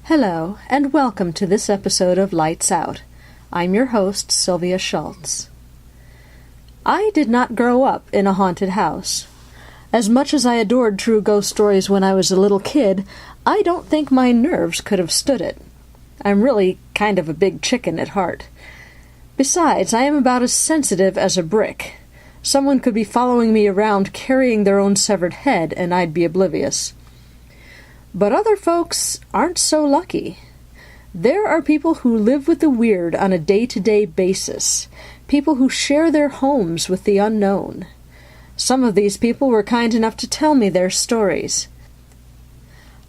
Hello, and welcome to this episode of Lights Out. I'm your host, Sylvia Shults. I did not grow up in a haunted house. As much as I adored true ghost stories when I was a little kid, I don't think my nerves could have stood it. I'm really kind of a big chicken at heart. Besides, I am about as sensitive as a brick. Someone could be following me around carrying their own severed head, and I'd be oblivious. But other folks aren't so lucky. There are people who live with the weird on a day-to-day basis, people who share their homes with the unknown. Some of these people were kind enough to tell me their stories.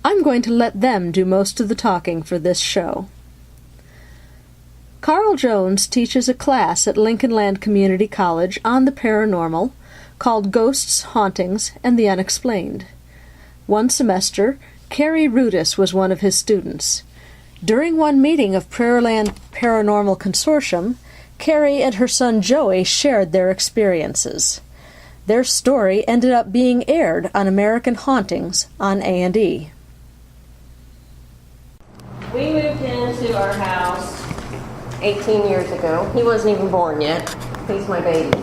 I'm going to let them do most of the talking for this show. Carl Jones teaches a class at Lincoln Land Community College on the paranormal called Ghosts, Hauntings, and the Unexplained. One semester, Carrie Rudis was one of his students. During one meeting of Prairieland Paranormal Consortium, Carrie and her son Joey shared their experiences. Their story ended up being aired on American Hauntings on A&E. We moved into our house 18 years ago. He wasn't even born yet. He's my baby.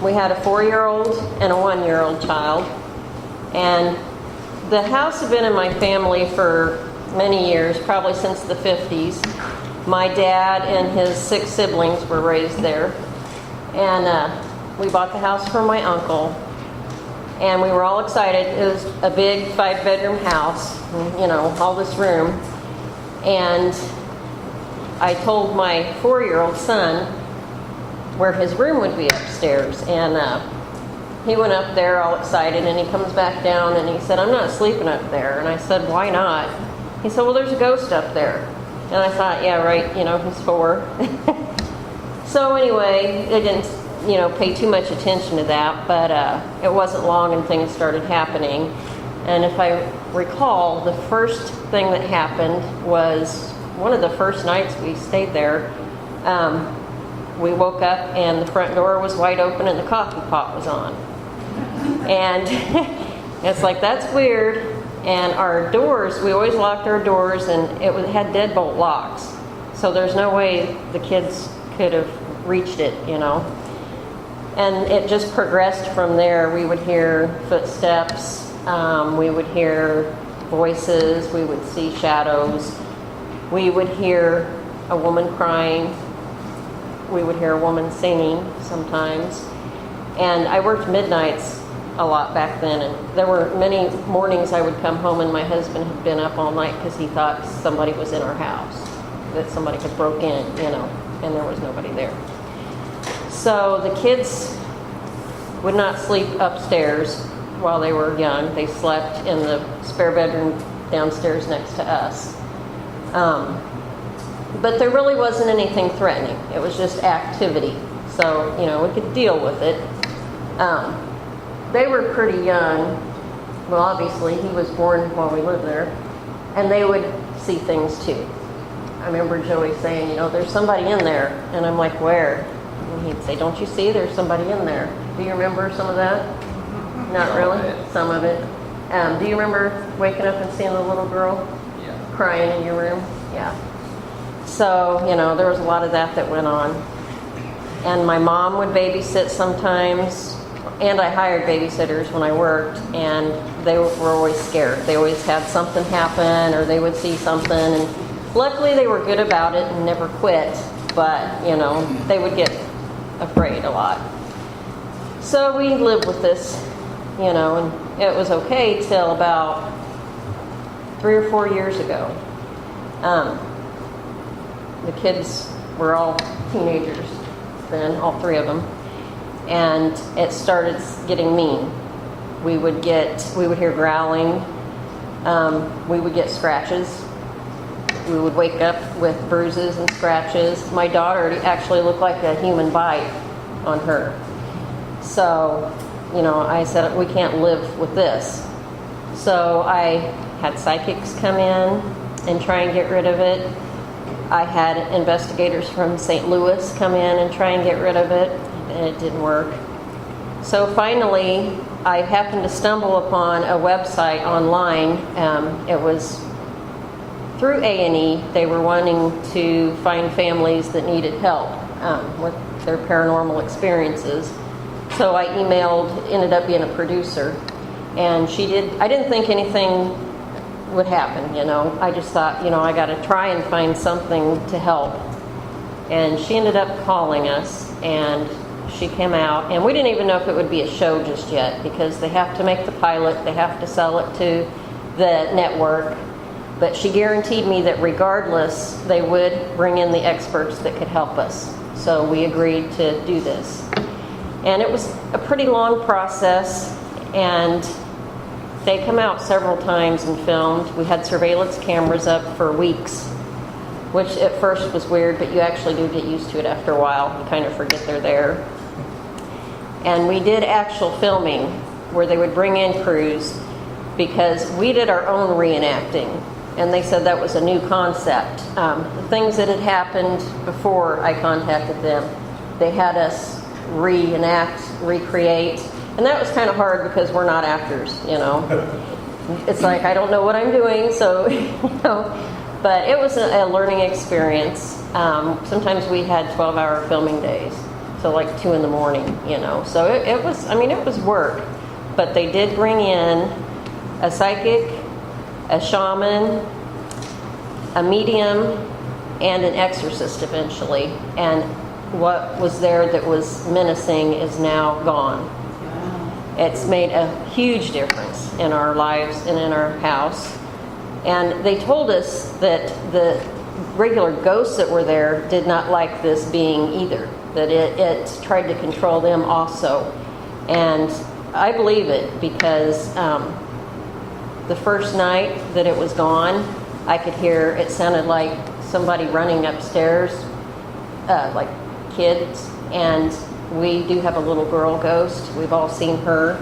We had a 4-year-old and a 1-year-old child. And the house had been in my family for many years, probably since the 50s. My dad and his 6 siblings were raised there. And we bought the house from my uncle. And we were all excited. It was a big 5-bedroom house, you know, all this room. And I told my 4-year-old son where his room would be upstairs. And he went up there all excited, and he comes back down, and he said, "I'm not sleeping up there." And I said, "Why not?" He said, "Well, there's a ghost up there." And I thought, yeah, right, you know, he's 4. So anyway, I didn't, pay too much attention to that, but it wasn't long and things started happening. And if I recall, the first thing that happened was one of the first nights we stayed there. We woke up and the front door was wide open and the coffee pot was on. And it's like, that's weird. And our doors, we always locked our doors, and it had deadbolt locks. So there's no way the kids could have reached it, And it just progressed from there. We would hear footsteps. We would hear voices. We would see shadows. We would hear a woman crying. We would hear a woman singing sometimes. And I worked midnights a lot back then, and there were many mornings I would come home and my husband had been up all night because he thought somebody was in our house, that somebody had broke in, and there was nobody there. So the kids would not sleep upstairs while they were young. They slept in the spare bedroom downstairs next to us. But there really wasn't anything threatening. It was just activity. So, we could deal with it. They were pretty young. Well, obviously, he was born while we lived there. And they would see things, too. I remember Joey saying, "There's somebody in there." And I'm like, "Where?" And he'd say, "Don't you see? There's somebody in there." Do you remember some of that? Not really? Some of it. Do you remember waking up and seeing the little girl crying in your room? Yeah. So, there was a lot of that went on. And my mom would babysit sometimes, and I hired babysitters when I worked, and they were always scared. They always had something happen, or they would see something, and luckily they were good about it and never quit, but, they would get afraid a lot. So we lived with this, and it was okay till about 3 or 4 years ago. The kids were all teenagers then, all 3 of them, and it started getting mean. We would hear growling. We would get scratches. We would wake up with bruises and scratches. My daughter actually looked like a human bite on her. So, I said, we can't live with this. So I had psychics come in and try and get rid of it. I had investigators from St. Louis come in and try and get rid of it, and it didn't work. So finally, I happened to stumble upon a website online. It was through A&E, they were wanting to find families that needed help with their paranormal experiences. So I ended up being a producer, and I didn't think anything would happen, I just thought, I got to try and find something to help. And she ended up calling us, and she came out, and we didn't even know if it would be a show just yet, because they have to make the pilot, they have to sell it to the network. But she guaranteed me that regardless, they would bring in the experts that could help us. So we agreed to do this. And it was a pretty long process, and they come out several times and filmed. We had surveillance cameras up for weeks, which at first was weird, but you actually do get used to it after a while. You kind of forget they're there. And we did actual filming where they would bring in crews, because we did our own reenacting. And they said that was a new concept. The things that had happened before I contacted them, they had us reenact, recreate. And that was kind of hard because we're not actors, It's like, I don't know what I'm doing, so, But it was a learning experience. Sometimes we had 12-hour filming days, so like 2 in the morning, So it was work. But they did bring in a psychic, a shaman, a medium, and an exorcist eventually. And what was there that was menacing is now gone. It's made a huge difference in our lives and in our house. And they told us that the regular ghosts that were there did not like this being either, that it tried to control them also. And I believe it, because the first night that it was gone, I could hear, it sounded like somebody running upstairs, like kids. And we do have a little girl ghost. We've all seen her.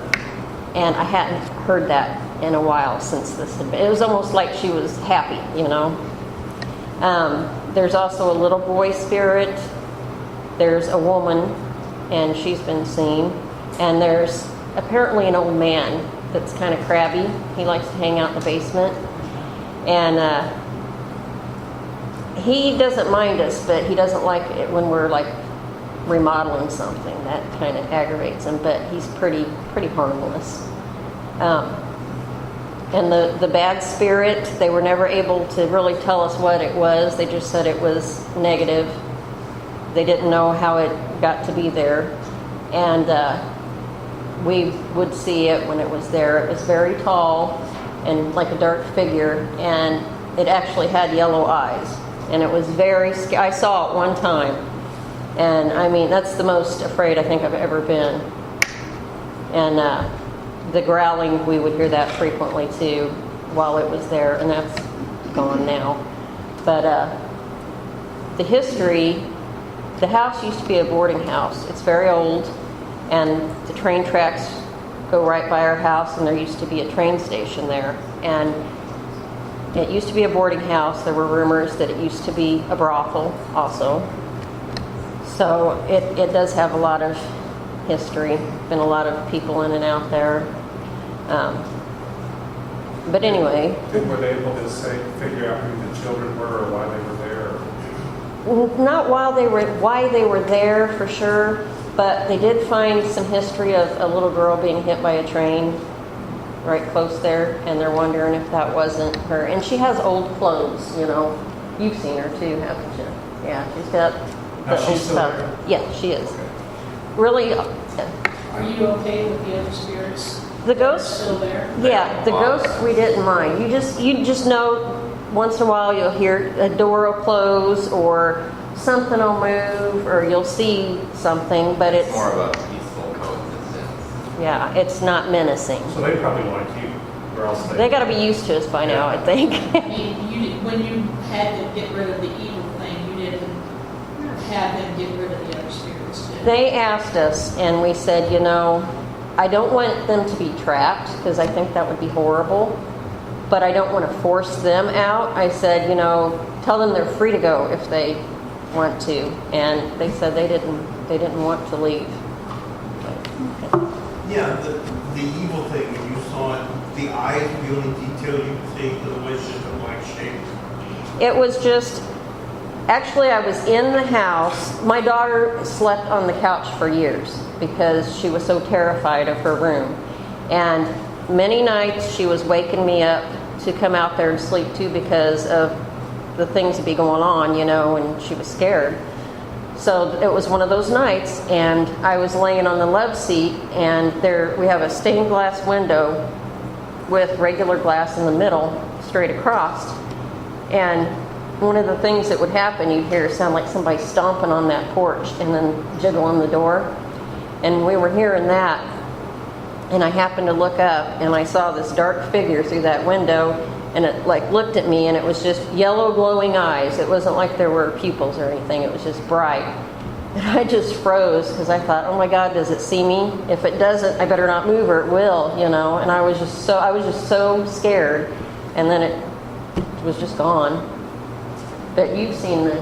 And I hadn't heard that in a while since this had been. It was almost like she was happy, There's also a little boy spirit. There's a woman, and she's been seen. And there's apparently an old man that's kind of crabby. He likes to hang out in the basement. And he doesn't mind us, but he doesn't like it when we're like remodeling something. That kind of aggravates him, but he's pretty harmless. And the bad spirit, they were never able to really tell us what it was. They just said it was negative. They didn't know how it got to be there. And we would see it when it was there. It was very tall and like a dark figure, and it actually had yellow eyes. And it was very scary. I saw it one time. And I mean, that's the most afraid I think I've ever been. And the growling, we would hear that frequently too while it was there, and that's gone now. But the history, the house used to be a boarding house. It's very old, and the train tracks go right by our house, and there used to be a train station there. And it used to be a boarding house. There were rumors that it used to be a brothel also. So it does have a lot of history. Been a lot of people in and out there. But anyway. Were they able to figure out who the children were or why they were there? Not why they were there for sure, but they did find some history of a little girl being hit by a train right close there, and they're wondering if that wasn't her. And she has old clothes, You've seen her too, haven't you? Yeah, she's got the old stuff. There? Yeah, she is. Okay. Really. Are you okay with the other spirits? The ghosts? Still there? Yeah, the ghosts we didn't mind. You just know once in a while you'll hear a door will close or something will move or you'll see something, but it's more of a peaceful coexistence. Yeah, it's not menacing. So they probably like you, or else they got to be used to us by now, I think. When you had to get rid of the evil thing, you didn't have them get rid of the other spirits, did you? They asked us, and we said, I don't want them to be trapped because I think that would be horrible, but I don't want to force them out. I said, tell them they're free to go if they want to, and they said they didn't want to leave. Yeah, the evil thing, when you saw it, the eyes were the only detail you could see, otherwise just a black shape. It was just, actually I was in the house. My daughter slept on the couch for years because she was so terrified of her room. And many nights she was waking me up to come out there and sleep too because of the things that be going on, you know, and she was scared. So it was one of those nights, and I was laying on the love seat, and there we have a stained glass window with regular glass in the middle, straight across. And one of the things that would happen, you'd hear sound like somebody stomping on that porch and then jiggling the door. And we were hearing that, and I happened to look up, and I saw this dark figure through that window, and it like looked at me, and it was just yellow glowing eyes. It wasn't like there were pupils or anything. It was just bright. And I just froze because I thought, oh my God, does it see me? If it doesn't, I better not move or it will, you know. And I was just so scared. And then it was just gone. But you've seen the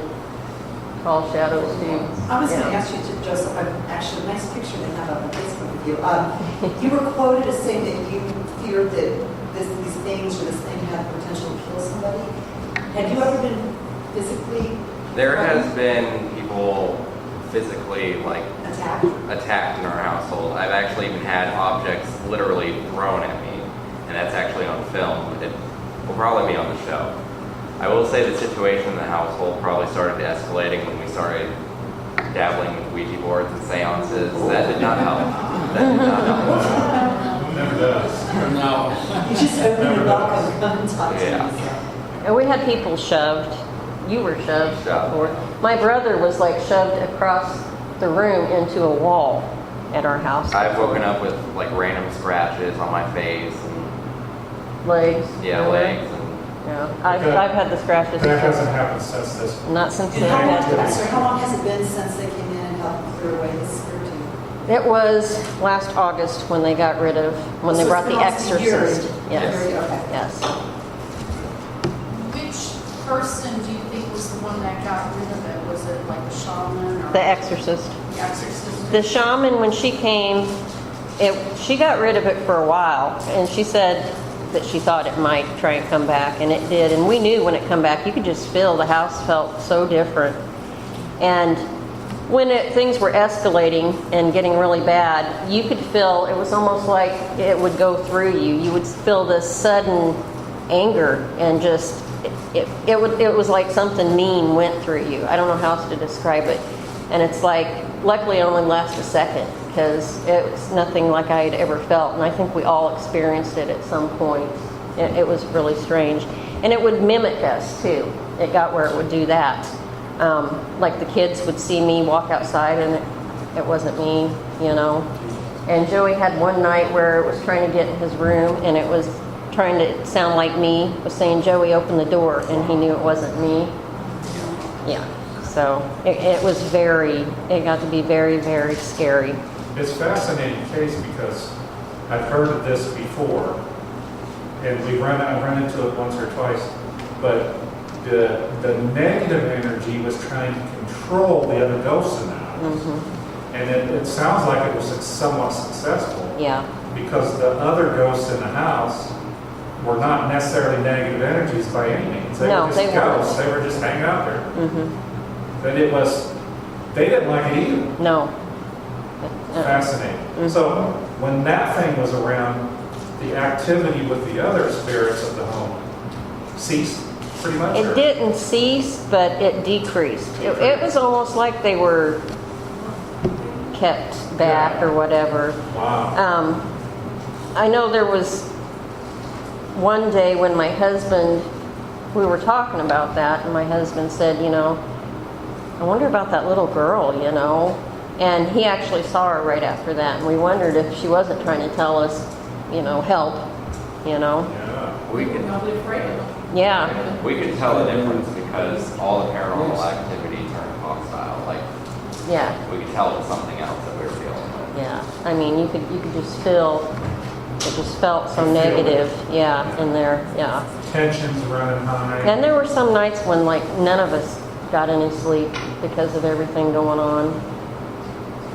tall shadows too. I was going to ask you, Joseph, actually, a nice picture they have up on Facebook of you. You were quoted as saying that you feared that these things or this thing had potential to kill somebody. Have you ever been physically There has been people physically attacked in our household. I've actually even had objects literally thrown at me, and that's actually on film. It will probably be on the show. I will say the situation in the household probably started escalating when we started dabbling with Ouija boards and seances. That did not help. Never does. No. You just open your mouth and come and talk to Yeah. me. And we had people shoved. You were shoved. Shoved. My brother was like shoved across the room into a wall at our house. I've woken up with like random scratches on my face and Legs. legs. And Yeah, I've had the scratches. That hasn't happened since this. Not since And the how long has it been since they came in and helped clear away the spirit? It was last August when they got rid of, when they So brought it's the been almost a year. exorcist. Yes, Okay. yes. Which person do you think was the one that got rid of it? Was it like a shaman or The exorcist. the exorcist? The shaman, when she came, she got rid of it for a while, and she said that she thought it might try and come back, and it did. And we knew when it come back, you could just feel the house felt so different. And when things were escalating and getting really bad, you could feel, it was almost like it would go through you. You would feel this sudden anger, and just, it was like something mean went through you. I don't know how else to describe it. And it's like, luckily it only lasted a second, because it was nothing like I had ever felt. And I think we all experienced it at some point. It was really strange. And it would mimic us too. It got where it would do that. Like the kids would see me walk outside and it wasn't me, you know. And Joey had one night where it was trying to get in his room, and it was trying to sound like me. It was saying, Joey, open the door, and he knew it wasn't me. Yeah. So it got to be very, very scary. It's a fascinating case because I've heard of this before, and I've run into it once or twice, but the negative energy was trying to control the other ghosts in the house. Mm-hmm. And it sounds like it was somewhat successful. Yeah. Because the other ghosts in the house were not necessarily negative energies by any means. They No, were just they weren't. ghosts. They were just hanging out there. Mm-hmm. But they didn't like it either. No. Fascinating. Mm-hmm. So when that thing was around, the activity with the other spirits of the home ceased pretty much? It didn't cease, but it decreased. It was almost like they were kept back or whatever. Wow. I know there was one day when my husband, we were talking about that, and my husband said, you know, I wonder about that little girl, you know. And he actually saw her right after that, and we wondered if she wasn't trying to tell us, you know, help, you know. Yeah. we could Nobody afraid of them. Yeah. we could tell the difference because all the paranormal activity turned hostile. Like Yeah. we could tell it was something else that we were dealing with. Yeah. I mean, you could just feel, it just felt so negative. Yeah, in there. Yeah. Tensions running high. And there were some nights when like none of us got any sleep because of everything going on.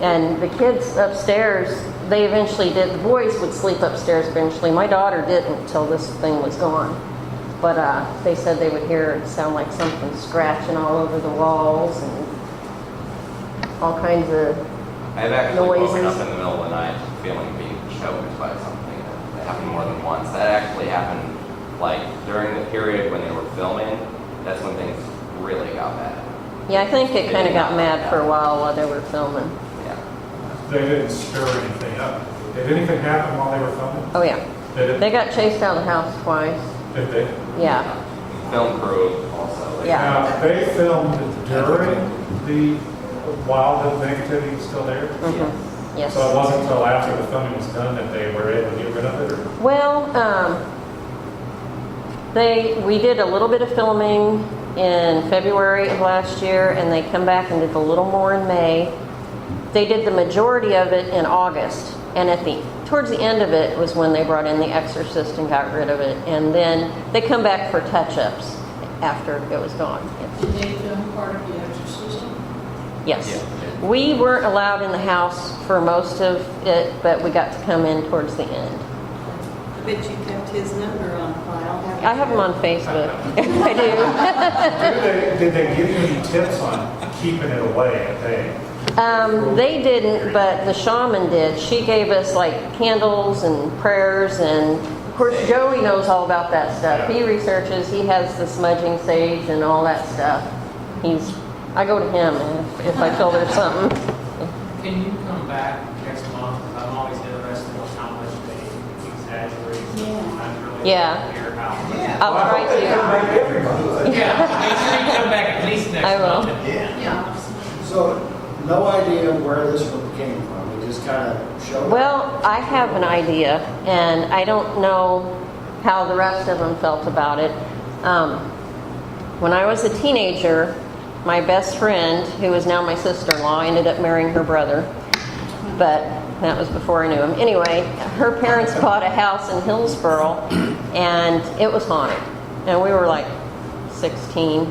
And the kids upstairs, they eventually did. The boys would sleep upstairs eventually. My daughter didn't until this thing was gone. But they said they would hear it sound like something scratching all over the walls and all kinds of I've actually woken noises. up in the middle of the night feeling being choked by something. That happened more than once. That actually happened like during the period when they were filming. That's when things really got bad. Yeah, I think it kind of got mad for a while they were filming. Yeah. They didn't stir anything up. Did anything happen while they were filming? Oh yeah, Did it? they got chased out of the house twice. Did they? Yeah, Film crew also. Yeah. Now, they filmed during while the negativity was still there? yes. So it wasn't until after the filming was done that they were able to get rid of it? Or? Well, we did a little bit of filming in February of last year, and they come back and did a little more in May. They did the majority of it in August, and towards the end of it was when they brought in the exorcist and got rid of it, and then they come back for touch-ups after it was gone. Did they film part of the exorcism? Yes. Yeah. We weren't allowed in the house for most of it, but we got to come in towards the end. I bet you kept his number on file. haven't I have you? them on Facebook. I do. Did they give you any tips on keeping it away at bay? They didn't, but the shaman did. She gave us like candles and prayers, and of course Joey knows all about that stuff. Yeah. He researches. He has the smudging sage and all that stuff. I go to him if I feel there's something. Can you come back next month? Because I'm always interested in how much they exaggerate. I'm really Yeah. clear how. Yeah. I'll try to. Make everybody. Yeah, make sure you come back at least next I will. month. Yeah. So, no idea where this one came from, it just kind of showed up? Well, I have an idea, and I don't know how the rest of them felt about it. When I was a teenager, my best friend, who is now my sister-in-law, ended up marrying her brother, but that was before I knew him. Anyway, her parents bought a house in Hillsboro, and it was haunted. And we were like 16,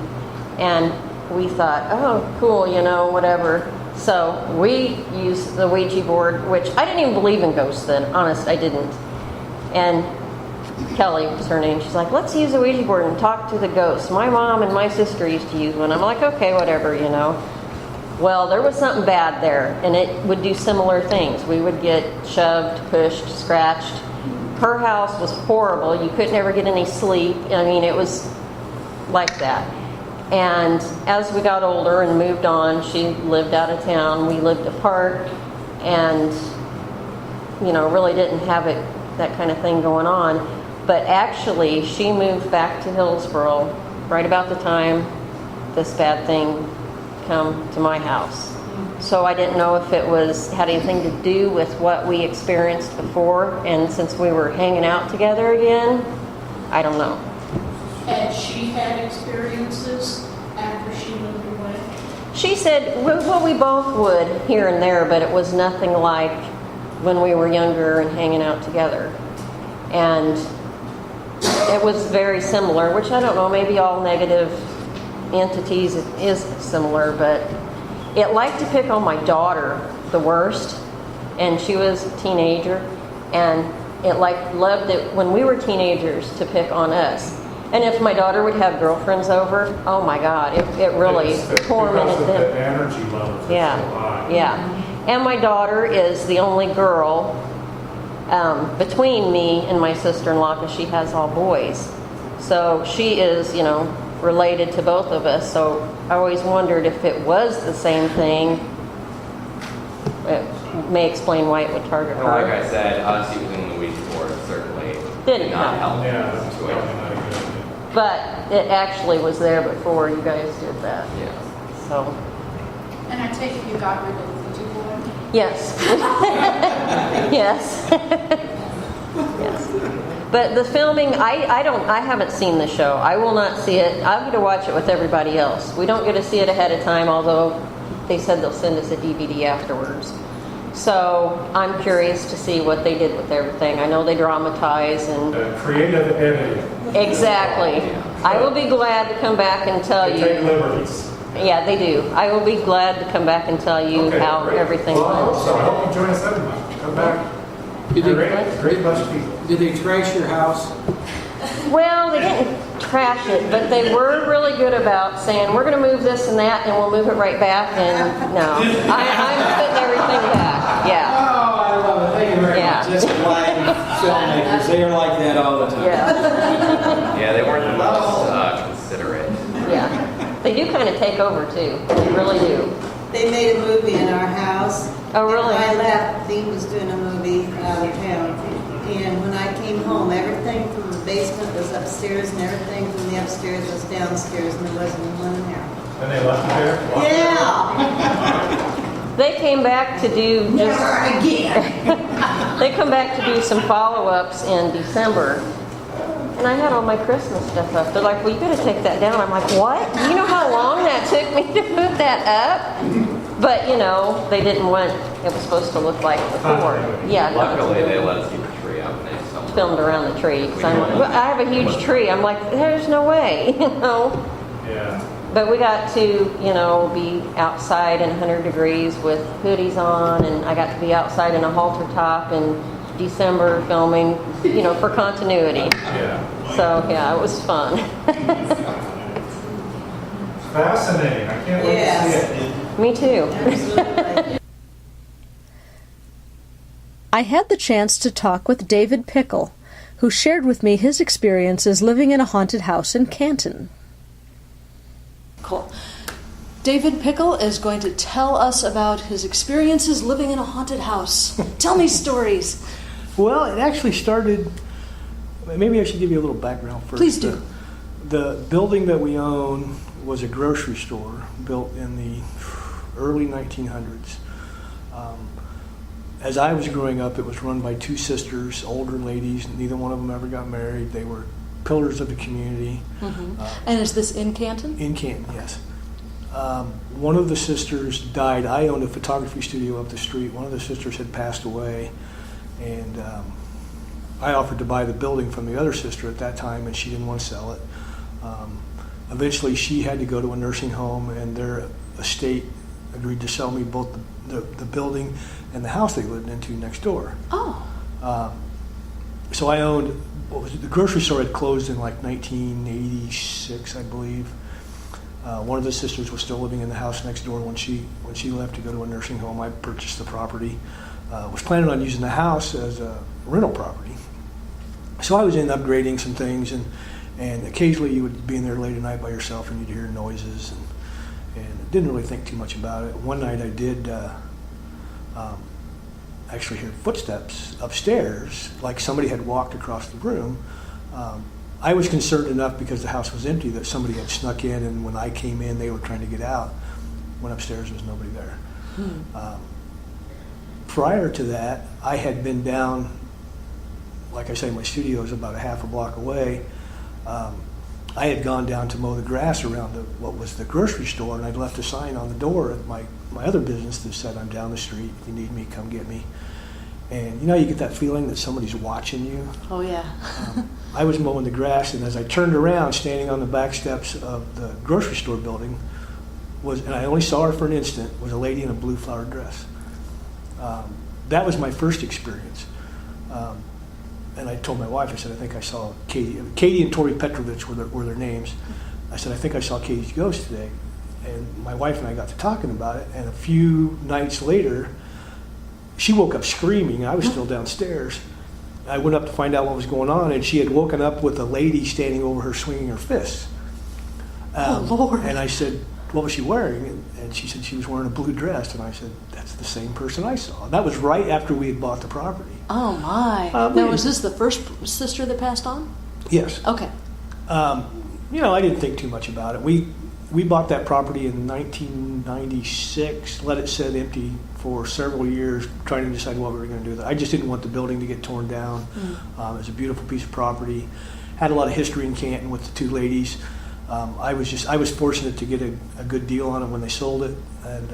and we thought, oh, cool, whatever. So we used the Ouija board, which I didn't even believe in ghosts then. Honest, I didn't. And Kelly was her name. She's like, let's use the Ouija board and talk to the ghosts. My mom and my sister used to use one. I'm like, okay, whatever, Well, there was something bad there, and it would do similar things. We would get shoved, pushed, scratched. Her house was horrible. You couldn't ever get any sleep. I mean, it was like that. And as we got older and moved on, she lived out of town. We lived apart, and really didn't have that kind of thing going on. But actually, she moved back to Hillsboro right about the time this bad thing come to my house. So I didn't know if it had anything to do with what we experienced before, and since we were hanging out together again, I don't know. Had she had experiences after she moved away? She said, well, we both would here and there, but it was nothing like when we were younger and hanging out together. And it was very similar, which I don't know, maybe all negative entities is similar, but it liked to pick on my daughter the worst, and she was a teenager, and it loved it when we were teenagers to pick on us. And if my daughter would have girlfriends over, oh my God, it really tormented Because of them. the energy levels are so high. Yeah. And my daughter is the only girl between me and my sister-in-law, because she has all boys. So she is, related to both of us. So I always wondered if it was the same thing. It may explain why it would target And like her. I said, us using the Ouija board certainly Didn't did not help. help Yeah, the that's situation. probably not a good idea. But it actually was there before you guys did that. Yeah. So, And I take it you got rid of the Ouija board? yes. Yes. Yes. But the filming, I haven't seen the show. I will not see it. I'm going to watch it with everybody else. We don't get to see it ahead of time, although they said they'll send us a DVD afterwards. So I'm curious to see what they did with everything. I know they dramatize and Creative editing. exactly. I will be glad to come back and tell They you. take liberties. Yeah, they do. I will be glad to come back and tell you Okay, how great. everything Well, I went. hope so. I hope you join us every month. Come back. Great bunch of people. Did they trash your house? Well, they didn't trash it, but they were really good about saying, we're going to move this and that, and we'll move it right back, and no. I'm putting everything back, yeah. Oh, I love it. Thank you very much. That's why filmmakers, they are like that all the time. Yeah. Yeah, they weren't the most considerate. Yeah. They do kind of take over, too. They really do. They made a movie in our house. Oh, really? And when I left, Dean was doing a movie out of town. And when I came home, everything from the basement was upstairs, and everything from the upstairs was downstairs, and there wasn't one in there. And they left it there? Yeah. They came back to do just... Never again. They come back to do some follow-ups in December. And I had all my Christmas stuff up. They're like, well, you gotta take that down. I'm like, what? Do you know how long that took me to put that up? But, you know, they didn't want it was supposed to look like before. Yeah. Luckily, they let us keep the tree up, and they filmed Filmed around the tree. So I have a huge tree. I'm like, there's no way, you know. Yeah. But we got to, you know, be outside in 100 degrees with hoodies on, and I got to be outside in a halter top in December filming, you know, for continuity. Yeah. So, yeah, it was fun. Fascinating. I can't wait to see it. Me too. Absolutely. I had the chance to talk with David Pickle, who shared with me his experiences living in a haunted house in Canton. Cool. David Pickle is going to tell us about his experiences living in a haunted house. Tell me stories. Well, it actually started, maybe I should give you a little background first. Please do. The building that we own was a grocery store built in the early 1900s. As I was growing up, it was run by two sisters, older ladies. Neither one of them ever got married. They were pillars of the community. Mm-hmm. And is this in Canton? In Canton, yes. One of the sisters died. I owned a photography studio up the street. One of the sisters had passed away, and I offered to buy the building from the other sister at that time, and she didn't want to sell it. Eventually, she had to go to a nursing home, and their estate agreed to sell me both the building and the house they lived into next door. Oh. So I owned, the grocery store had closed in like 1986, I believe. One of the sisters was still living in the house next door when she left to go to a nursing home. I purchased the property. Was planning on using the house as a rental property. So I was in upgrading some things, and occasionally you would be in there late at night by yourself and you'd hear noises, and didn't really think too much about it. One night I did actually hear footsteps upstairs, like somebody had walked across the room. I was concerned enough because the house was empty that somebody had snuck in, and when I came in, they were trying to get out. Went upstairs, there was nobody there. Prior to that, I had been down, like I say, my studio is about a half a block away. I had gone down to mow the grass around what was the grocery store, and I'd left a sign on the door at my other business that said, "I'm down the street. If you need me, come get me." And you know, you get that feeling that somebody's watching you. Oh, yeah. I was mowing the grass, and as I turned around, standing on the back steps of the grocery store building, and I only saw her for an instant, was a lady in a blue flowered dress. That was my first experience. And I told my wife, I said, I think I saw Katie and Tori Petrovich were their names. I said, I think I saw Katie's ghost today. And my wife and I got to talking about it, and a few nights later, she woke up screaming. I was still downstairs. I went up to find out what was going on, and she had woken up with a lady standing over her swinging her fists. Oh, Lord. And I said, what was she wearing? And she said she was wearing a blue dress. And I said, that's the same person I saw. And that was right after we had bought the property. Oh, my. Now, was this the first sister that passed on? Yes. Okay. You know, I didn't think too much about it. We bought that property in 1996, let it sit empty for several years, trying to decide what we were going to do with it. I just didn't want the building to get torn down. It was a beautiful piece of property. Had a lot of history in Canton with the two ladies. I was fortunate to get a good deal on it when they sold it, and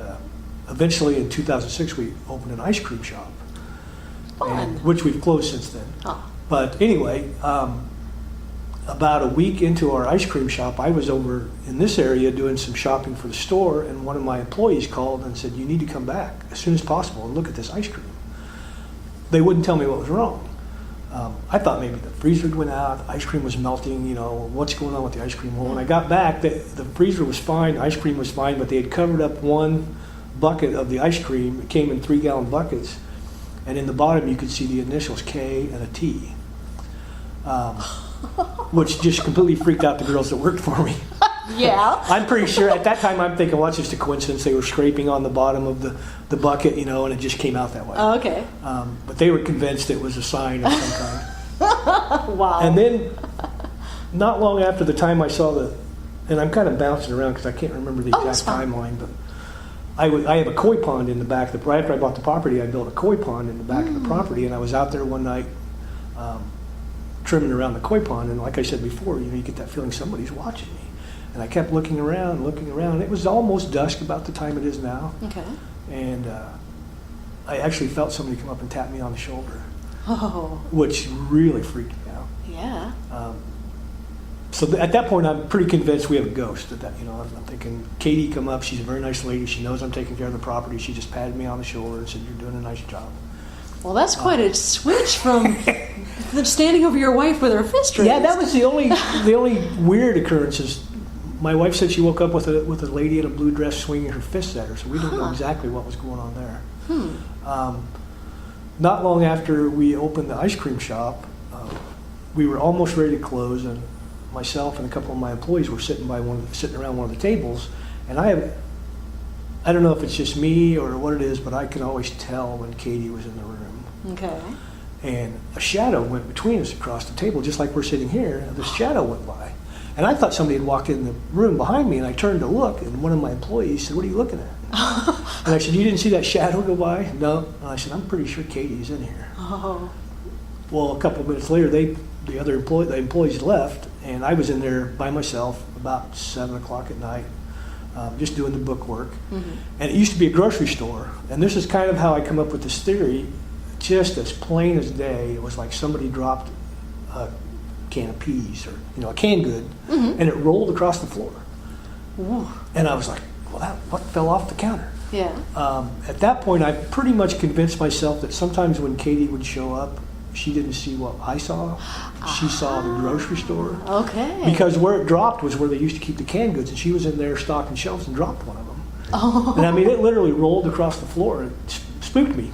eventually in 2006 we opened an ice cream shop, which we've closed since then. Oh. But anyway, about a week into our ice cream shop, I was over in this area doing some shopping for the store, and one of my employees called and said, you need to come back as soon as possible and look at this ice cream. They wouldn't tell me what was wrong. I thought maybe the freezer went out, the ice cream was melting, what's going on with the ice cream? Well, when I got back, the freezer was fine, the ice cream was fine, but they had covered up one bucket of the ice cream. It came in 3-gallon buckets, and in the bottom you could see the initials K and a T, which just completely freaked out the girls that worked for me. Yeah. I'm pretty sure at that time I'm thinking, well, it's just a coincidence. They were scraping on the bottom of the bucket, and it just came out that way. Oh, okay. But they were convinced it was a sign of some kind. Wow. And then, not long after the time I saw and I'm kind of bouncing around because I can't remember the exact timeline, but I have a koi pond in the back. Right after I bought the property, I built a koi pond in the back of the property, and I was out there one night trimming around the koi pond, and like I said before, you get that feeling somebody's watching me. And I kept looking around. It was almost dusk, about the time it is now. Okay. And I actually felt somebody come up and tap me on the shoulder. Oh. Which really freaked me out. Yeah. So at that point, I'm pretty convinced we have a ghost. I'm thinking, Katie, come up. She's a very nice lady. She knows I'm taking care of the property. She just patted me on the shoulder and said, "You're doing a nice job." Well, that's quite a switch from standing over your wife with her fist raised. Yeah, that was the only weird occurrences. My wife said she woke up with a lady in a blue dress swinging her fists at her, so we don't know exactly what was going on there. Not long after we opened the ice cream shop, we were almost ready to close, and myself and a couple of my employees were sitting around one of the tables, and I don't know if it's just me or what it is, but I can always tell when Katie was in the room. Okay. And a shadow went between us across the table, just like we're sitting here, and this shadow went by. And I thought somebody had walked in the room behind me, and I turned to look, and one of my employees said, "What are you looking at?" And I said, "You didn't see that shadow go by?" "No." And I said, "I'm pretty sure Katie's in here." Oh. Well, a couple of minutes later, the employees left, and I was in there by myself about 7 o'clock at night, just doing the book work. Mm-hmm. And it used to be a grocery store, and this is kind of how I come up with this theory, just as plain as day. It was like somebody dropped a can of peas or a canned good, and it rolled across the floor. Ooh. And I was like, well, what fell off the counter? Yeah. At that point, I pretty much convinced myself that sometimes when Katie would show up, she didn't see what I saw. She saw the grocery store. Okay. Because where it dropped was where they used to keep the canned goods, and she was in there stocking shelves and dropped one of them. Oh. And I mean, it literally rolled across the floor. It spooked me.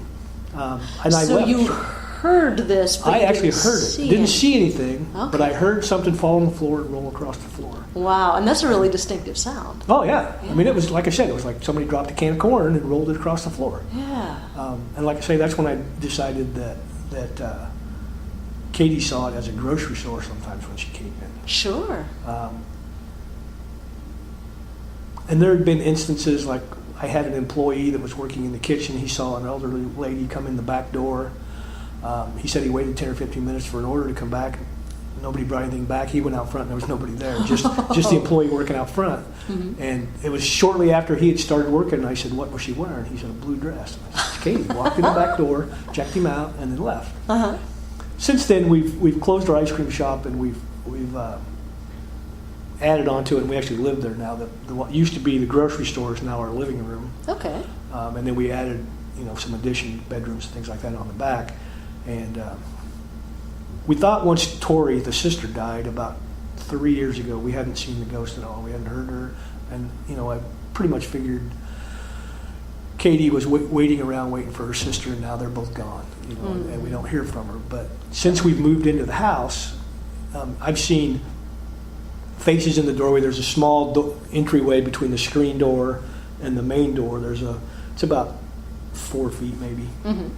And I so left. You heard this, but I you actually didn't heard see it. Didn't see anything, but I heard something fall on the floor and roll across the floor. Wow, and that's a really distinctive sound. Oh, yeah. I mean, it was, like I said, it was like somebody dropped a can of corn and rolled it across the floor. Yeah. And like I say, that's when I decided that Katie saw it as a grocery store sometimes when she came in. Sure. And there had been instances like I had an employee that was working in the kitchen. He saw an elderly lady come in the back door. He said he waited 10 or 15 minutes for an order to come back. Nobody brought anything back. He went out front and there was nobody there, just the employee working out front. Mm-hmm. And it was shortly after he had started working, and I said, "What was she wearing?" He said, "A blue dress." And I said, "It's Katie." Walked in the back door, checked him out, and then left. Uh-huh. Since then, we've closed our ice cream shop, and we've added on to it, and we actually live there now. What used to be the grocery store is now our living room. Okay. And then we added, some addition bedrooms and things like that on the back. And we thought once Tori, the sister, died about 3 years ago, we hadn't seen the ghost at all. We hadn't heard her. And, I pretty much figured Katie was waiting around waiting for her sister, and now they're both gone, and we don't hear from her. But since we've moved into the house, I've seen faces in the doorway. There's a small entryway between the screen door and the main door. It's about 4 feet maybe. Mm-hmm.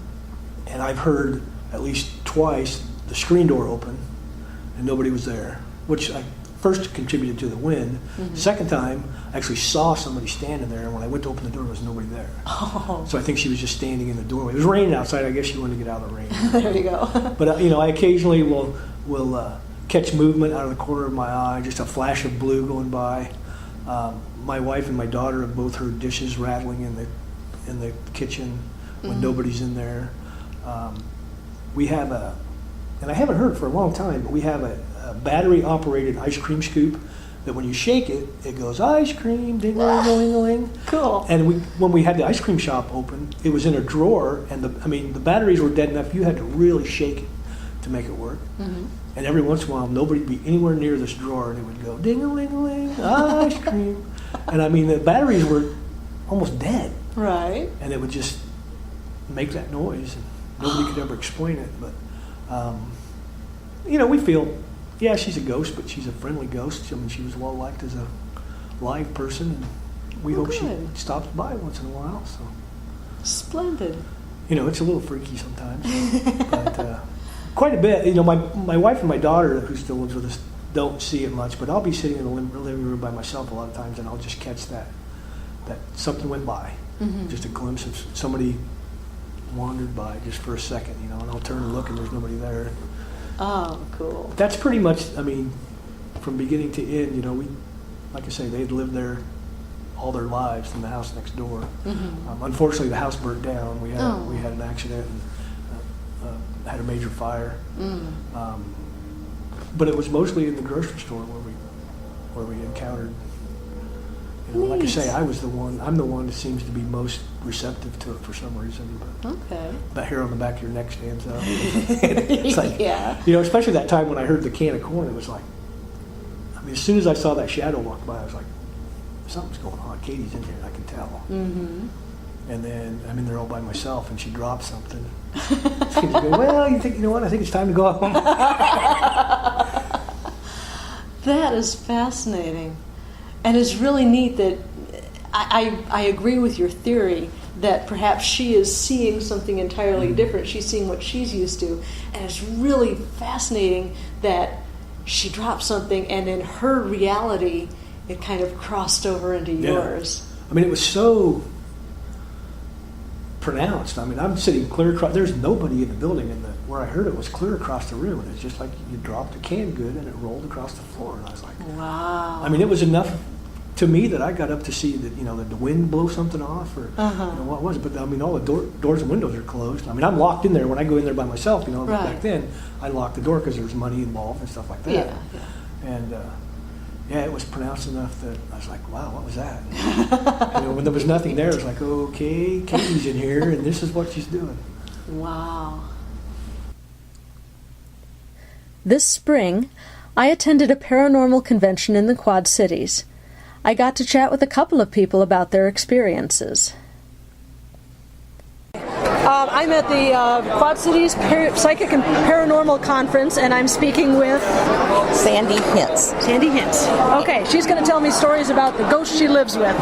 And I've heard at least twice the screen door open and nobody was there, which I first contributed to the wind. Mm-hmm. Second time, I actually saw somebody standing there, and when I went to open the door, there was nobody there. Oh. So I think she was just standing in the doorway. It was raining outside. I guess she wanted to get out of the rain. There you go. But I occasionally will catch movement out of the corner of my eye, just a flash of blue going by. My wife and my daughter have both heard dishes rattling in the kitchen when nobody's in there. We have and I haven't heard it for a long time, but we have a battery-operated ice cream scoop that when you shake it, it goes, "Ice cream, ding-a-ling-a-ling." Cool. And when we had the ice cream shop open, it was in a drawer, and the batteries were dead enough you had to really shake it to make it work. And every once in a while, nobody would be anywhere near this drawer, and it would go ding-a-ling-a-ling, ice cream. And I mean, the batteries were almost dead. Right. And it would just make that noise, and nobody could ever explain it. But, we feel, yeah, she's a ghost, but she's a friendly ghost. I mean, she was well liked as a live person, and we hope she stops by once in a while. So Splendid. it's a little freaky sometimes, but quite a bit. My wife and my daughter, who still lives with us, don't see it much, but I'll be sitting in the living room by myself a lot of times, and I'll just catch that something went by, just a glimpse of somebody wandered by just for a second, and I'll turn and look, and there's nobody there. Oh, cool. That's pretty much, from beginning to end, we, like I say, they'd lived there all their lives in the house next door. Unfortunately, the house burnt down. We had an accident and had a major fire. But it was mostly in the grocery store where we encountered. Like I say, I'm the one that seems to be most receptive to it for some reason. But okay. That hair on the back of your neck stands up. It's like, yeah. Especially that time when I heard the can of corn, it was like, as soon as I saw that shadow walk by, I was like, something's going on. Katie's in here, I can tell. And then I'm in there all by myself, and she dropped something. She's going, well, you know what? I think it's time to go home. That is fascinating. And it's really neat that I agree with your theory that perhaps she is seeing something entirely different. She's seeing what she's used to. And it's really fascinating that she dropped something, and in her reality, it kind of crossed over into yours. It was so pronounced. I'm sitting clear across. There's nobody in the building, and where I heard it was clear across the room, and it's just like you dropped a canned good, and it rolled across the floor, and I was like, wow. It was enough to me that I got up to see that that the wind blew something off, or what was it? But all the doors and windows are closed. I'm locked in there when I go in there by myself. Right. Back then I locked the door because there was money involved and stuff like that. Yeah. And it was pronounced enough that I was like, wow, what was that? When there was nothing there, it was like, okay, Katie's in here, and this is what she's doing. Wow. This spring, I attended a paranormal convention in the Quad Cities. I got to chat with a couple of people about their experiences. I'm at the Quad Cities Psychic and Paranormal Conference, and I'm speaking with Sandy Hintz. Sandy Hintz. Okay, she's going to tell me stories about the ghost she lives with.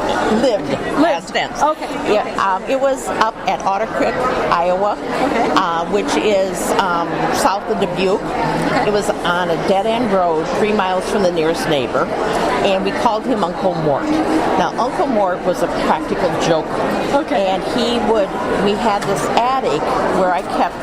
Lived. Past tense. Okay. Yeah. It was up at Otter Creek, Iowa, which is south of Dubuque. Okay. It was on a dead-end road 3 miles from the nearest neighbor, and we called him Uncle Mort. Now, Uncle Mort was a practical joker. Okay. And we had this attic where I kept,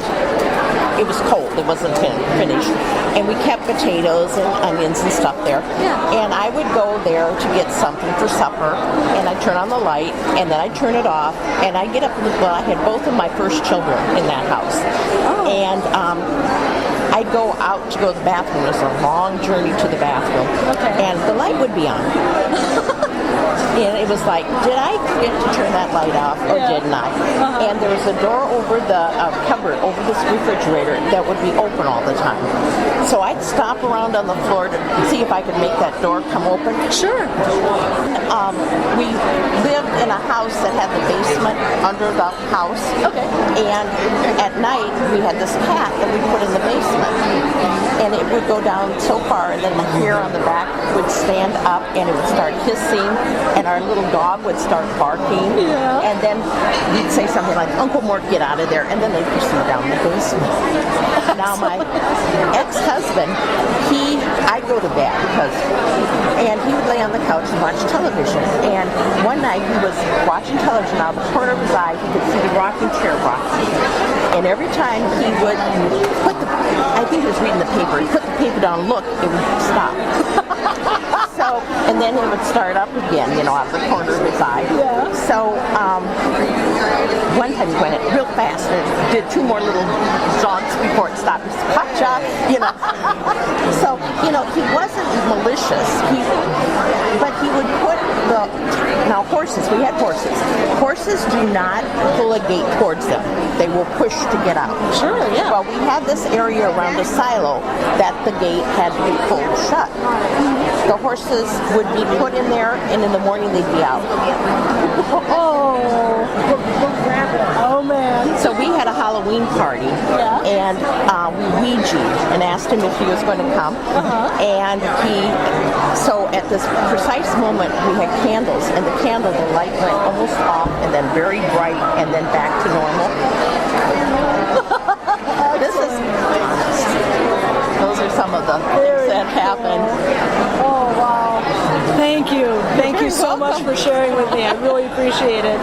it was cold, it wasn't finished, and we kept potatoes and onions and stuff there. Yeah. And I would go there to get something for supper, and I'd turn on the light, and then I'd turn it off, and I'd get up, I had both of my first children in that house. Oh. And I'd go out to go to the bathroom. It was a long journey to the bathroom. Okay. And the light would be on. And it was like, did I forget to turn that light off, or didn't I? And there was a door over the cupboard, over this refrigerator, that would be open all the time. So I'd stop around on the floor to see if I could make that door come open. Sure. We lived in a house that had the basement under the house. Okay. And at night, we had this cat that we put in the basement. And it would go down so far, and then the hair on the back would stand up, and it would start hissing, and our little dog would start barking. Yeah. And then we'd say something like, Uncle Mort, get out of there, and then they'd proceed down the basement. Now my ex-husband, I'd go to bed and he would lay on the couch and watch television. And one night he was watching television. Out of the corner of his eye, he could see the rocking chair rocking. And every time he would I think he was reading the paper, he'd put the paper down and look, it would stop. And then he would start up again, out of the corner of his eye. Yeah. So one time he went real fast and did 2 more little jaunts before it stopped. He said, "Gotcha," So, he wasn't malicious. But he would put now horses, we had horses. Horses do not pull a gate towards them. They will push to get out. Sure, yeah. Well, we had this area around the silo that the gate had to be pulled shut. The horses would be put in there, and in the morning they'd be out. Oh man. So we had a Halloween party, and we Ouija'd and asked him if he was going to come. And so at this precise moment, we had candles, and the light went almost off, and then very bright, and then back to normal. This is honest. Those are some of the things that happened. Oh, wow. Thank you. Thank you so much for sharing with me. I really appreciate it.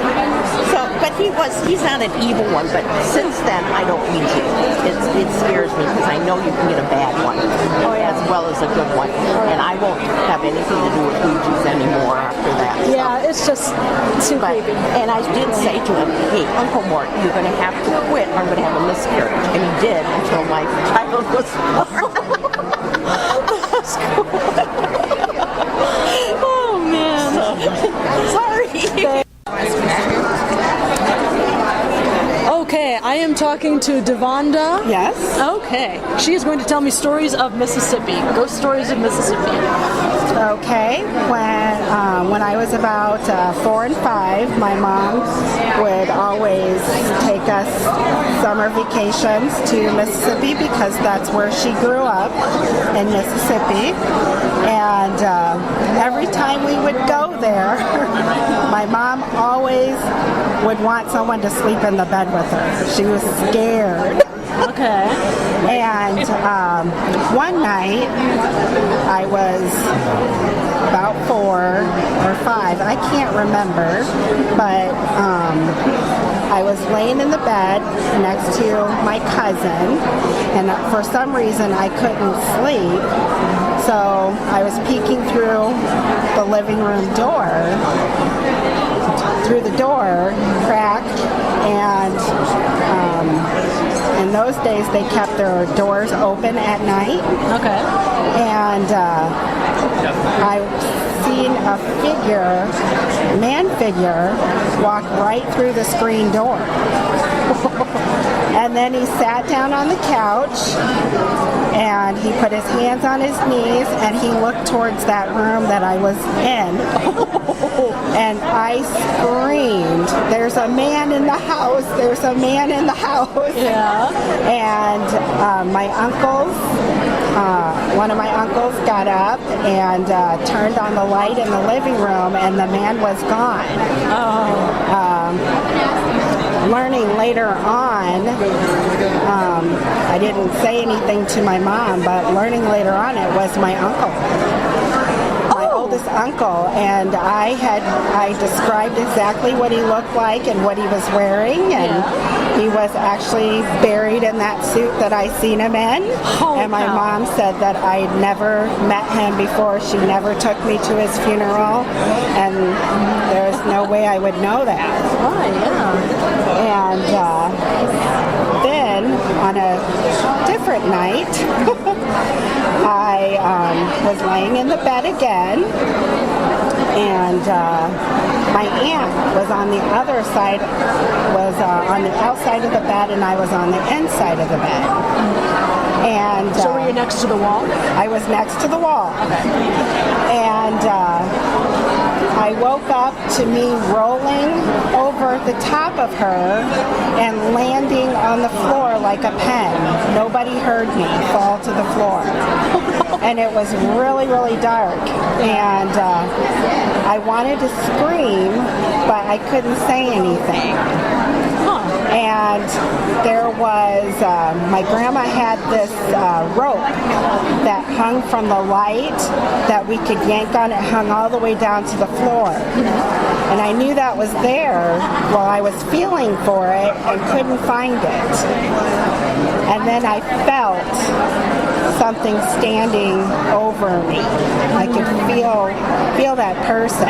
So, but he's not an evil one, but since then, I don't Ouija. It scares me because I know you can get a bad one as well as a good one. And I won't have anything to do with Ouijas anymore after that. Yeah, it's just too creepy. And I did say to him, hey, Uncle Mort, you're going to have to quit or I'm going to have a miscarriage. And he did until my child was born. That's cool. Oh, man. Sorry. Okay, I am talking to Devonda. Yes. Okay. She is going to tell me stories of Mississippi. Ghost stories of Mississippi. Okay. When I was about 4 and 5, my mom would always take us summer vacations to Mississippi because that's where she grew up, in Mississippi. And every time we would go there, my mom always would want someone to sleep in the bed with her. She was scared. Okay. And one night, I was about 4 or 5, I can't remember, but I was laying in the bed next to my cousin, and for some reason I couldn't sleep, so I was peeking through the living room door, through the door crack, and in those days they kept their doors open at night. Okay. And I seen a figure, man figure, walk right through the screen door. And then he sat down on the couch and he put his hands on his knees and he looked towards that room that I was in. And I screamed, "There's a man in the house! There's a man in the house!" Yeah. And my uncles, one of my uncles got up and turned on the light in the living room, and the man was gone. Learning later on, I didn't say anything to my mom, but learning later on it was my uncle. My oldest uncle, and I described exactly what he looked like and what he was wearing, and he was actually buried in that suit that I seen him in. And my mom said that I'd never met him before. She never took me to his funeral, and there's no way I would know that. Oh, yeah. And then on a different night, I was laying in the bed again, and my aunt was on the other side, on the outside of the bed, and I was on the inside of the bed. And so were you next to the wall? I was next to the wall. Okay. And I woke up to me rolling over the top of her and landing on the floor like a pen. Nobody heard me fall to the floor. And it was really, really dark. And I wanted to scream, but I couldn't say anything. And there was, my grandma had this rope that hung from the light that we could yank on. It hung all the way down to the floor. And I knew that was there while I was feeling for it and couldn't find it. And then I felt something standing over me. I could feel that person.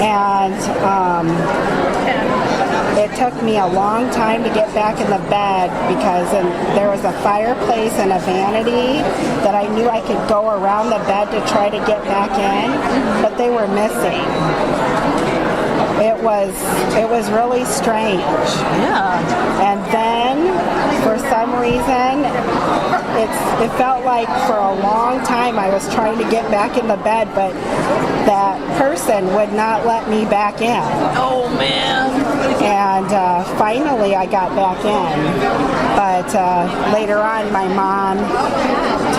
And It took me a long time to get back in the bed because there was a fireplace and a vanity that I knew I could go around the bed to try to get back in, but they were missing. It was really strange. Yeah. And then, for some reason, it felt like for a long time I was trying to get back in the bed, but that person would not let me back in. Oh, man. And finally I got back in. But later on, my mom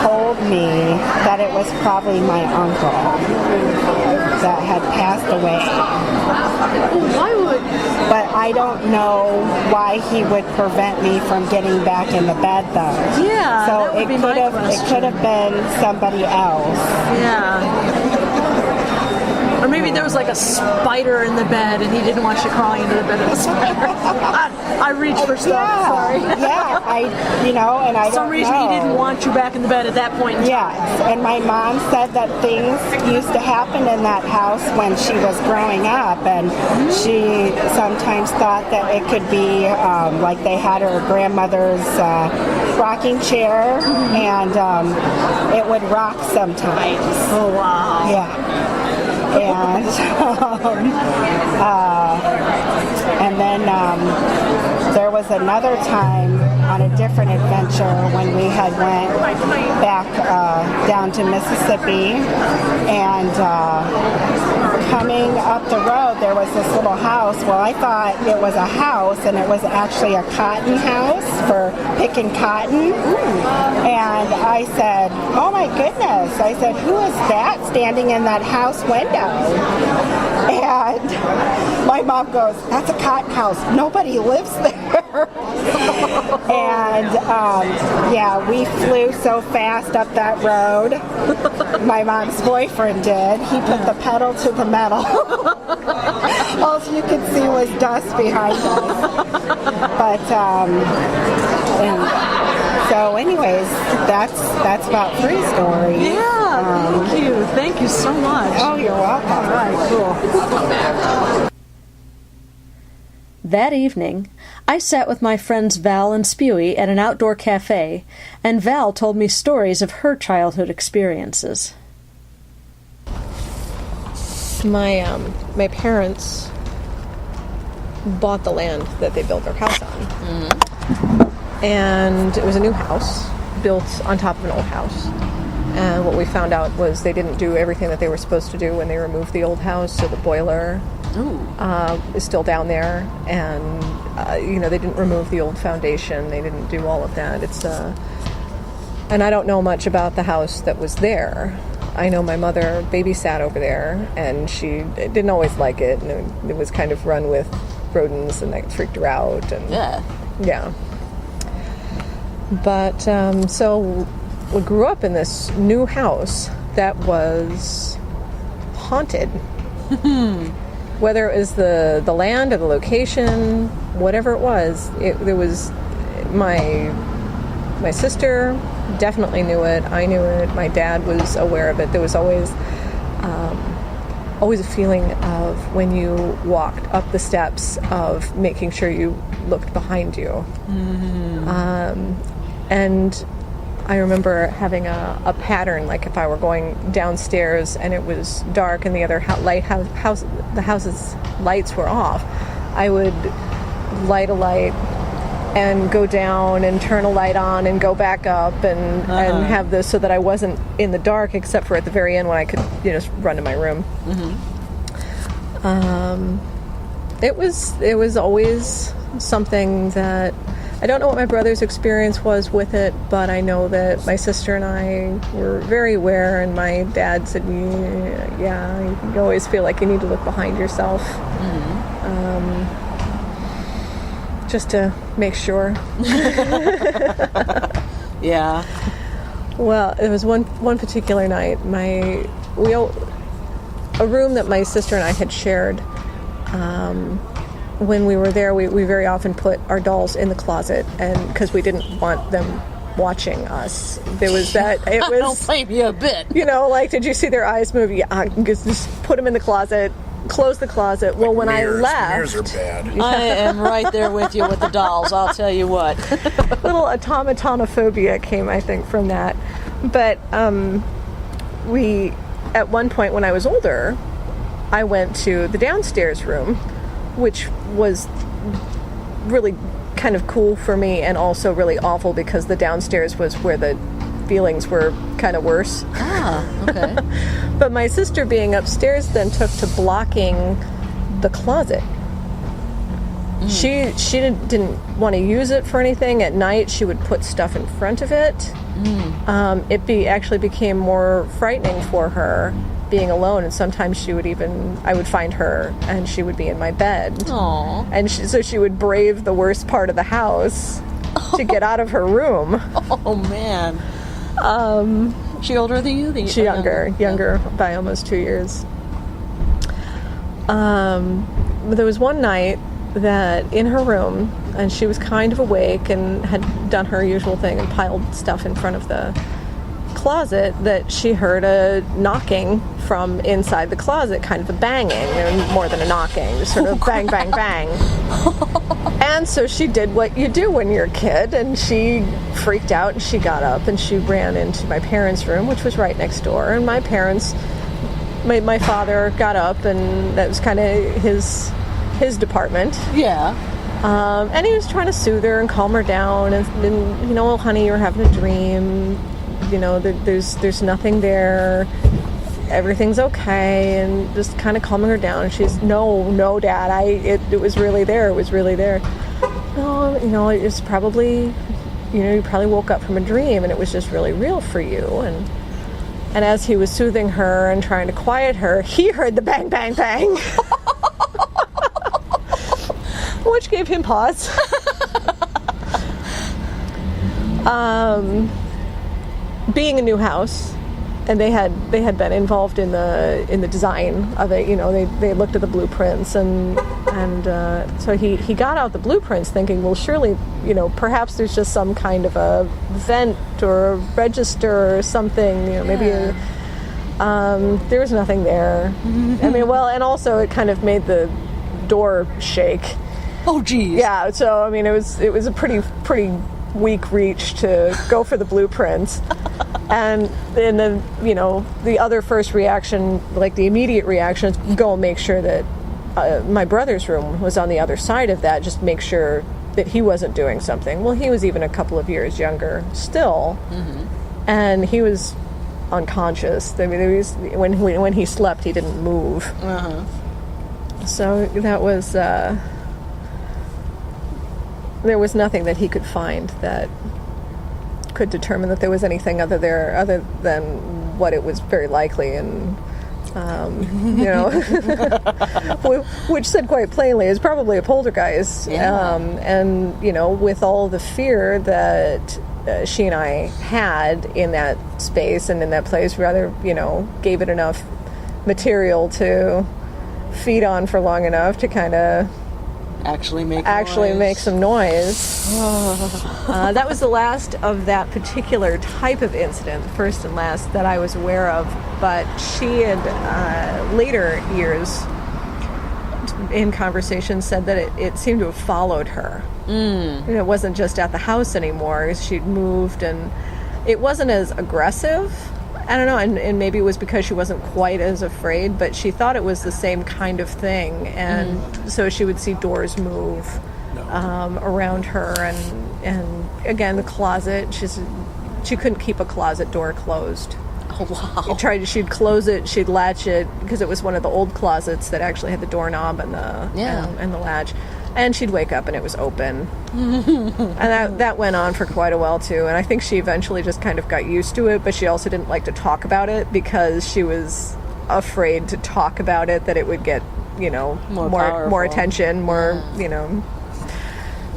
told me that it was probably my uncle that had passed away. Why would? But I don't know why he would prevent me from getting back in the bed, though. Yeah, so that would be my question. It could have been somebody else. Yeah. Or maybe there was like a spider in the bed and he didn't want you crawling into the bed of the spider. I reached for stuff, sorry. Yeah, and I For some reason he didn't want you back in the bed at that point in time. Yes, and my mom said that things used to happen in that house when she was growing up, and she sometimes thought that it could be like they had her grandmother's rocking chair, and it would rock sometimes. Oh, wow. Yeah. And then there was another time on a different adventure when we had went back down to Mississippi, and coming up the road there was this little house. Well, I thought it was a house, and it was actually a cotton house for picking cotton. And I said, oh my goodness, I said, who is that standing in that house window? And my mom goes, that's a cotton house. Nobody lives there. And we flew so fast up that road. My mom's boyfriend did. He put the pedal to the metal. All you could see was dust behind us. But so anyways, that's about 3 stories. Yeah, thank you. Thank you so much. Oh, you're welcome. All right, cool. That evening, I sat with my friends Val and Spewy at an outdoor cafe, and Val told me stories of her childhood experiences. My parents bought the land that they built their house on. Mm-hmm. And it was a new house built on top of an old house. And what we found out was they didn't do everything that they were supposed to do when they removed the old house, so the boiler is still down there, and they didn't remove the old foundation. They didn't do all of that. And I don't know much about the house that was there. I know my mother babysat over there, and she didn't always like it, and it was kind of run with rodents, and that freaked her out. And yeah. But so we grew up in this new house that was haunted. Whether it was the land or the location, whatever it was, there was my sister definitely knew it. I knew it. My dad was aware of it. There was always a feeling of when you walked up the steps of making sure you looked behind you. Mm-hmm. And I remember having a pattern, like if I were going downstairs and it was dark and the other the house's lights were off, I would light a light and go down and turn a light on and go back up and have this so that I wasn't in the dark, except for at the very end when I could just run to my room. Mm-hmm. It was always something that I don't know what my brother's experience was with it, but I know that my sister and I were very aware, and my dad said, you always feel like you need to look behind yourself. Just to make sure. Yeah. Well, it was one particular night. A room that my sister and I had shared. When we were there, we very often put our dolls in the closet, and because we didn't want them watching us. There was that. It was. I don't blame you a bit. Did you see their eyes move? Yeah, just put them in the closet. closed the closet. Well, when Mirrors I are left, bad. I am right there with you with the dolls, I'll tell you what. little automatonophobia came, I think, from that. But we, at one point when I was older, I went to the downstairs room, which was really kind of cool for me and also really awful because the downstairs was where the feelings were kind of worse. Okay. But my sister being upstairs then took to blocking the closet. She didn't want to use it for anything. At night, she would put stuff in front of it. It actually became more frightening for her being alone, and sometimes I would find her, and she would be in my bed. Aww. And so she would brave the worst part of the house to get out of her room. Oh, man. She older than you? She younger by almost 2 years. But there was one night that in her room, and she was kind of awake and had done her usual thing and piled stuff in front of the closet, that she heard a knocking from inside the closet, kind of a banging, and more than a knocking, just sort of bang, bang, bang. And so she did what you do when you're a kid, and she freaked out, and she got up, and she ran into my parents' room, which was right next door, and my father got up, and that was kind of his department. Yeah. And he was trying to soothe her and calm her down, and oh, honey, you're having a dream. There's nothing there. Everything's okay, and just kind of calming her down. And she's, no, Dad, it was really there. It was really there. No, it's probably, you probably woke up from a dream, and it was just really real for you. And as he was soothing her and trying to quiet her, he heard the bang, bang, bang. Which gave him pause. Being a new house, and they had been involved in the design of it. They looked at the blueprints, and so he got out the blueprints thinking, well, surely, perhaps there's just some kind of a vent or a register or something. Maybe there was nothing there. And also it kind of made the door shake. Oh, geez. Yeah. So it was a pretty weak reach to go for the blueprints. And then the other first reaction, like the immediate reaction, is go and make sure that my brother's room was on the other side of that, just make sure that he wasn't doing something. Well, he was even a couple of years younger still, and he was unconscious. When he slept, he didn't move. So that was there was nothing that he could find that could determine that there was anything other than what it was very likely, and which said quite plainly is probably a poltergeist. And with all the fear that she and I had in that space and in that place, we rather gave it enough material to feed on for long enough to kind of actually make some noise. That was the last of that particular type of incident, the first and last that I was aware of. But she had later years in conversation said that it seemed to have followed her. It wasn't just at the house anymore. She'd moved, and it wasn't as aggressive. I don't know, and maybe it was because she wasn't quite as afraid, but she thought it was the same kind of thing, and so she would see doors move around her, and again, the closet, she couldn't keep a closet door closed. Oh, wow. She'd close it, she'd latch it, because it was one of the old closets that actually had the doorknob and the latch. And she'd wake up and it was open. And that went on for quite a while too. And I think she eventually just kind of got used to it, but she also didn't like to talk about it because she was afraid to talk about it, that it would get, more attention, more.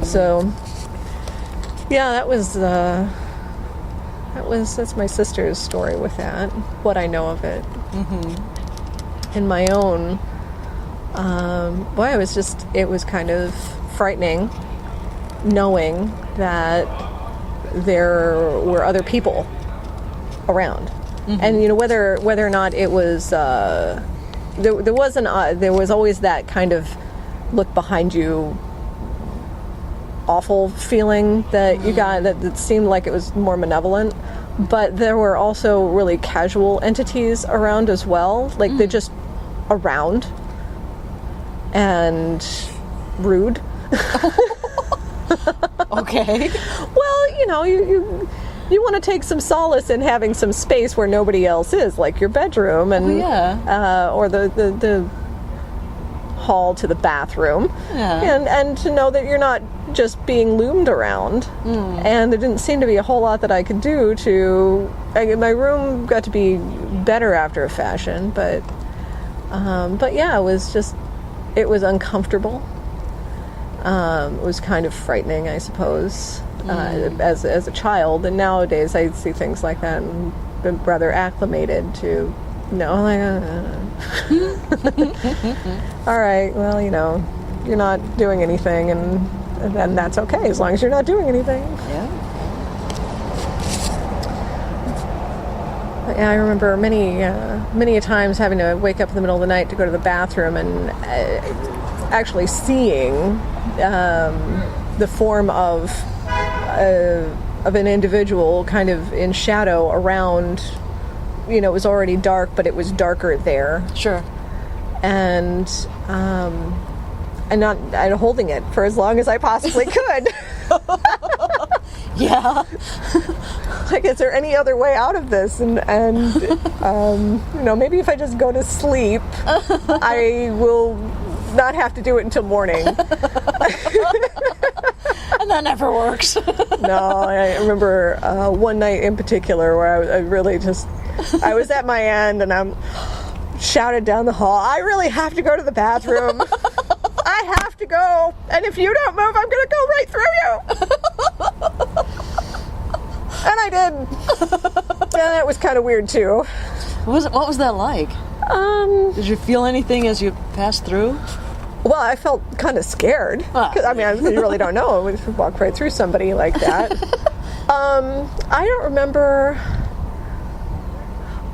So, yeah, that's my sister's story with that, what I know of it. In my own, it was kind of frightening knowing that there were other people around. And, whether or not it was there was always that kind of look behind you, awful feeling that you got that seemed like it was more malevolent. But there were also really casual entities around as well, like they're just around and rude. Okay. Well, you want to take some solace in having some space where nobody else is, like your bedroom and or the hall to the bathroom, and to know that you're not just being loomed around. And there didn't seem to be a whole lot that I could do to. My room got to be better after a fashion, but yeah, it was uncomfortable. It was kind of frightening, I suppose, as a child. And nowadays, I see things like that and been rather acclimated to. All right, well, you're not doing anything, and then that's okay as long as you're not doing anything. Yeah. But yeah, I remember many a times having to wake up in the middle of the night to go to the bathroom and actually seeing the form of an individual kind of in shadow around. It was already dark, but it was darker there. Sure. And I'm holding it for as long as I possibly could. Yeah. Like, is there any other way out of this? And maybe if I just go to sleep, I will not have to do it until morning. And that never works. No, I remember one night in particular where I really just, I was at my end and I'm shouted down the hall, I really have to go to the bathroom. I have to go. And if you don't move, I'm going to go right through you. And I did. Yeah, that was kind of weird too. What was that like? Did you feel anything as you passed through? Well, I felt kind of scared. 'Cause, I mean, you really don't know. We walk right through somebody like that. I don't remember.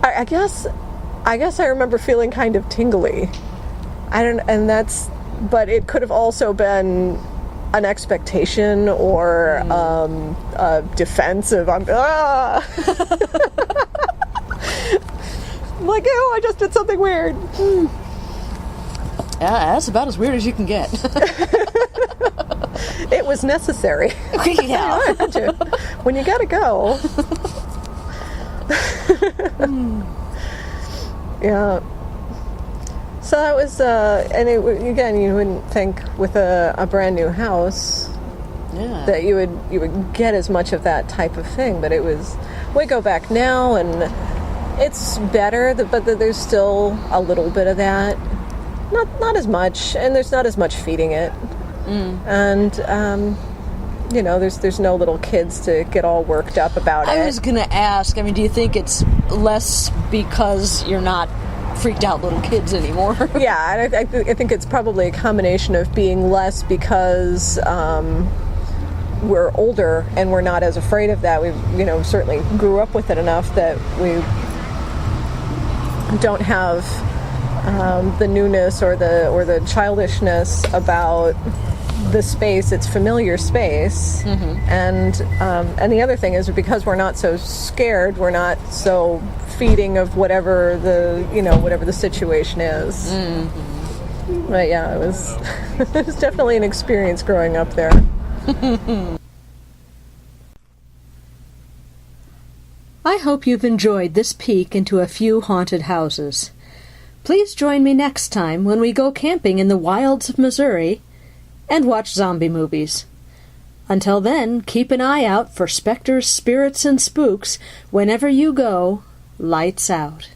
I guess I remember feeling kind of tingly. But it could have also been an expectation or a defense of I'm like, oh, I just did something weird. Yeah, that's about as weird as you can get. It was necessary. Yeah. When you gotta go. Yeah. So that was, again, you wouldn't think with a brand new house that you would get as much of that type of thing, but it was. We go back now, and it's better, but there's still a little bit of that. Not as much, and there's not as much feeding it, and there's no little kids to get all worked up about it. I was gonna ask. I mean, do you think it's less because you're not freaked out little kids anymore? Yeah, and I think it's probably a combination of being less because we're older and we're not as afraid of that. We certainly grew up with it enough that we don't have the newness or the childishness about the space. It's familiar space, and the other thing is because we're not so scared, we're not so feeding of whatever the situation is. But yeah, it was it was definitely an experience growing up there. I hope you've enjoyed this peek into a few haunted houses. Please join me next time when we go camping in the wilds of Missouri and watch zombie movies. Until then, keep an eye out for specters, spirits, and spooks whenever you go lights out.